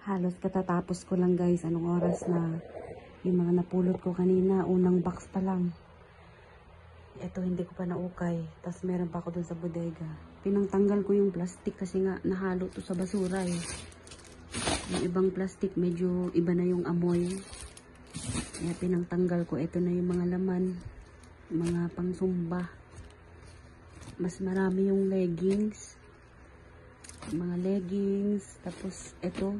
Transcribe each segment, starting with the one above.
Halos katatapos ko lang guys. Anong oras na? Yung mga napulot ko kanina, unang box pa lang. Ito hindi ko pa naukay. Tapos meron pa ako dun sa bodega. Pinangtanggal ko yung plastic kasi nga nahalo to sa basura eh. Yung ibang plastic medyo iba na yung amoy. Kaya pinangtanggal ko. Ito na yung mga laman. Mga pangsumba. Mas marami yung leggings. Mga leggings. Tapos ito.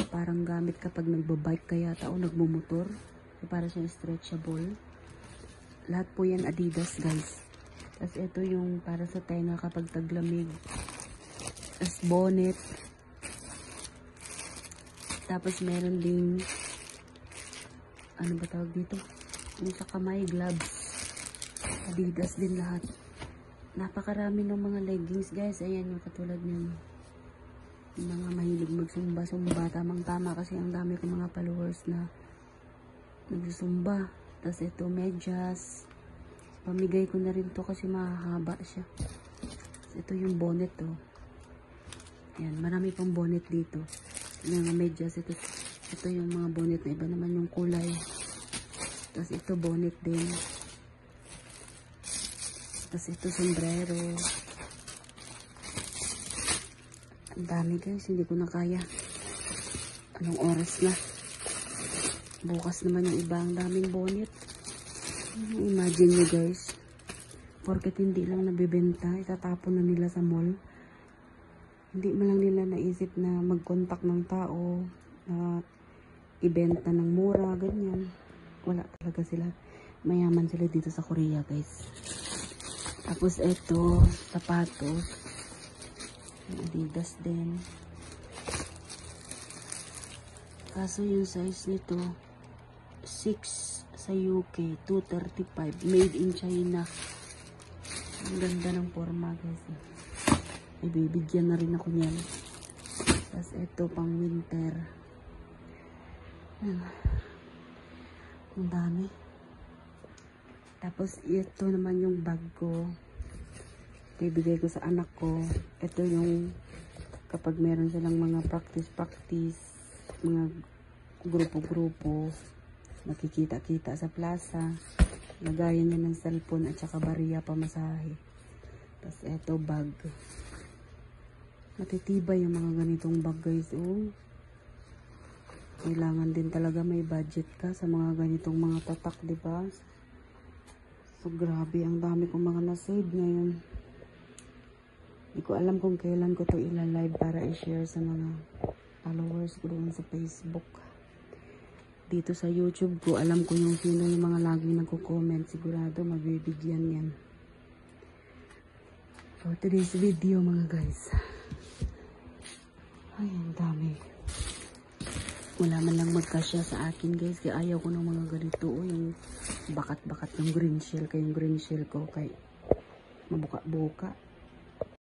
Parang gamit kapag nagbabike kaya o nagmumotor. Para siyang stretchable. Lahat po yan Adidas guys. Tapos ito yung para sa tenga kapag taglamig. Tapos bonnet. Tapos meron ding ano ba tawag dito? Yung sa kamay, gloves. Adidas din lahat. Napakarami ng mga leggings guys. Ayan yung katulad ng mga mahilig magsumba-sumba. Tamang-tama kasi ang dami kong mga followers na nagsusumba. Tapos ito medyas. Pamigay ko na rin to kasi mahahaba siya. Tapos ito yung bonnet to. Ayan, marami pang bonnet dito. Yung mga medyas. Ito yung mga bonnet na iba naman yung kulay. Tapos ito bonnet din. Tapos ito sombrero. Ang dami guys, hindi ko na kaya. Anong oras na? Bukas naman yung iba, ang daming bonnet. Imagine nyo guys, porket hindi lang nabibenta, itatapon na nila sa mall. Hindi man lang nila naisip na mag-contact ng tao, na ibenta ng mura, ganyan. Wala talaga sila. Mayaman sila dito sa Korea guys. Tapos ito, sapatos. Adidas din. Kaso yung size nito 6 sa UK, 235, made in China. Ang ganda ng forma guys. May bibigyan na rin ako niyan. Tapos ito pang winter. Ang dami. Tapos ito naman yung bag ko. Ibigay ko sa anak ko. Ito yung kapag meron silang mga practice, mga grupo-grupo, nakikita-kita sa plaza, lagayan niya ng cellphone at saka bariya pamasahe. Tapos ito bag. Matitibay yung mga ganitong bag guys. Oh. Kailangan din talaga may budget ka sa mga ganitong mga tatak, diba? So grabe, ang dami kong mga na-save ngayon. Hindi ko alam kung kailan ko to ila-live para i-share sa mga followers ko doon sa Facebook. Dito sa YouTube ko, alam ko yung sino yung mga laging nagko-comment. Sigurado mabibigyan yan. For today's video mga guys. Ay, ang dami. Wala man lang magkasya sa akin guys. Kaya ayaw ko ng mga ganito. O, yung bakat-bakat yung green shell. Kaya yung green shell ko kay mabuka-buka.